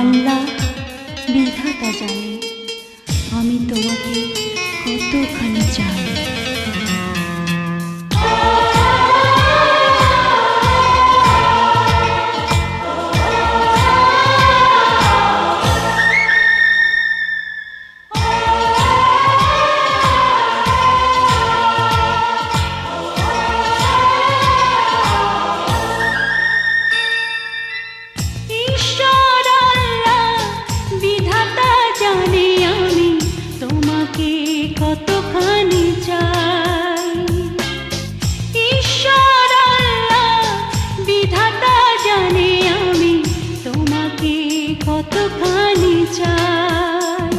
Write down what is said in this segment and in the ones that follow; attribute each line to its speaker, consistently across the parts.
Speaker 1: আল্লাহ বিধাতা জানে আমি তোমাকে কতখানি চাই।
Speaker 2: কতখানি চাই, ঈশ্বর আল্লাহ বিধাতা জানে আমি তোমাকে কতখানি চাই।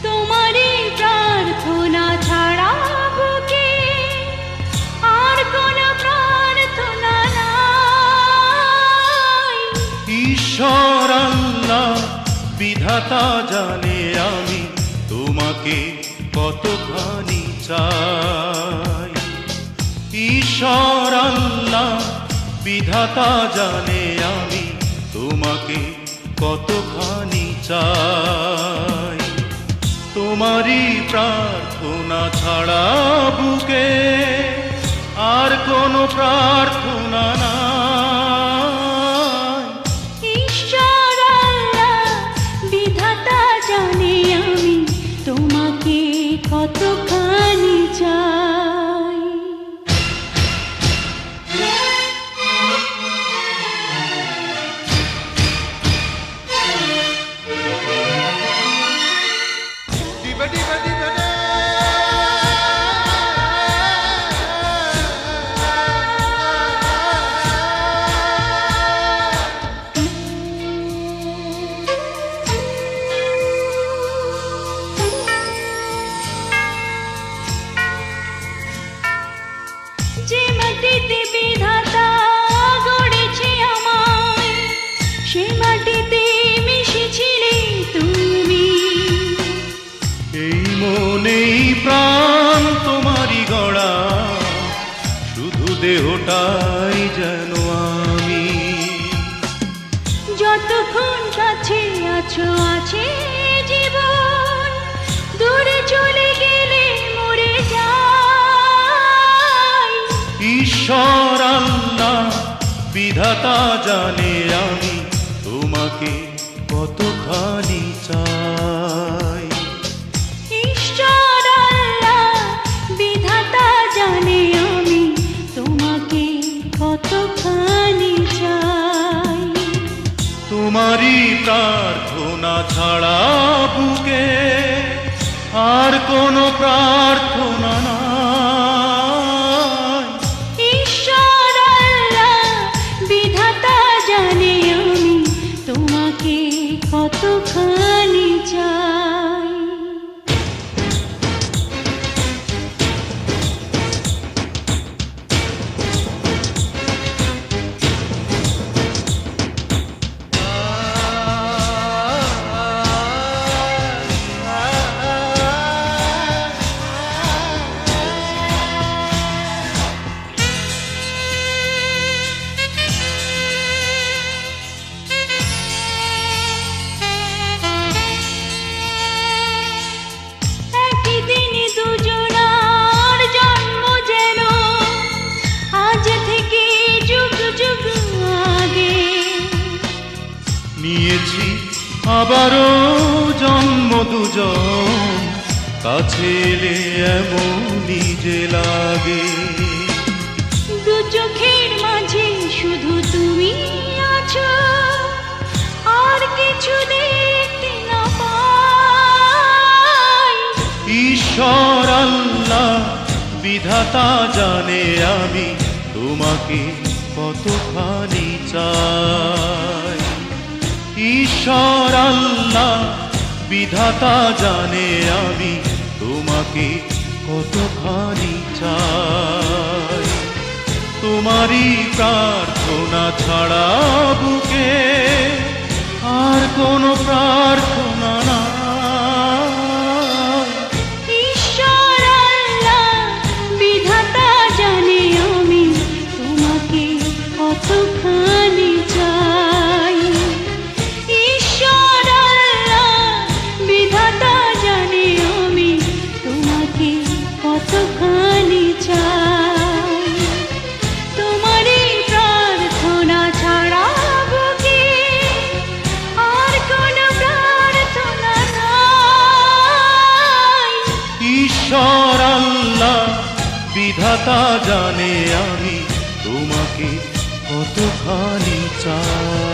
Speaker 2: তোমারই প্রার্থনা ছাড়া বুকে আর কোনো প্রার্থনা নাই।
Speaker 3: ঈশ্বর আল্লাহ বিধাতা জানে আমি তোমাকে কতখানি চাই। ঈশ্বর আল্লাহ বিধাতা জানে আমি তোমাকে কতখানি চাই। তোমারই প্রার্থনা ছাড়া বুকে আর কোনো প্রার্থনা নাই।
Speaker 2: ঈশ্বর আল্লাহ বিধাতা জানে আমি তোমাকে কতখানি চাই। যে মাটিতে বিধাতা গড়েছে আমায়, সে মাটিতে মিশেছিলে তুমি।
Speaker 3: এই মনেই প্রাণ তোমারই গড়া, শুধু দেহটাই যেন আমি।
Speaker 2: যতক্ষণ কাছে আছো আছে জীবন, দূরে চলে গেলে মরে যাই।
Speaker 3: ঈশ্বর আল্লাহ বিধাতা জানে আমি তোমাকে কতখানি চাই।
Speaker 2: ঈশ্বর আল্লাহ বিধাতা জানে আমি তোমাকে কতখানি চাই।
Speaker 3: তোমারই প্রার্থনা ছাড়া বুকে আর কোনো প্রার্থনা নাই।
Speaker 2: ঈশ্বর আল্লাহ বিধাতা জানে আমি তোমাকে কতখানি চাই। একই দিনে দুজনার জন্ম যেন আজ থেকে যুগ যুগ আগে।
Speaker 3: নিয়েছি আবারও জন্ম দুজন, কাছে এলে এমন নিজে লাগে।
Speaker 2: দু চোখের মাঝে শুধু তুমি আছো, আর কিছু দেখতে না পাই।
Speaker 3: ঈশ্বর আল্লাহ বিধাতা জানে আমি তোমাকে কতখানি চাই। ঈশ্বর আল্লাহ বিধাতা জানে আমি তোমাকে কতখানি চাই। তোমারই প্রার্থনা ছাড়া বুকে আর কোনো প্রার্থনা নাই।
Speaker 2: ঈশ্বর আল্লাহ বিধাতা জানে আমি তোমাকে কতখানি চাই।
Speaker 3: ঈশ্বর আল্লাহ বিধাতা জানে আমি তোমাকে কতখানি চাই।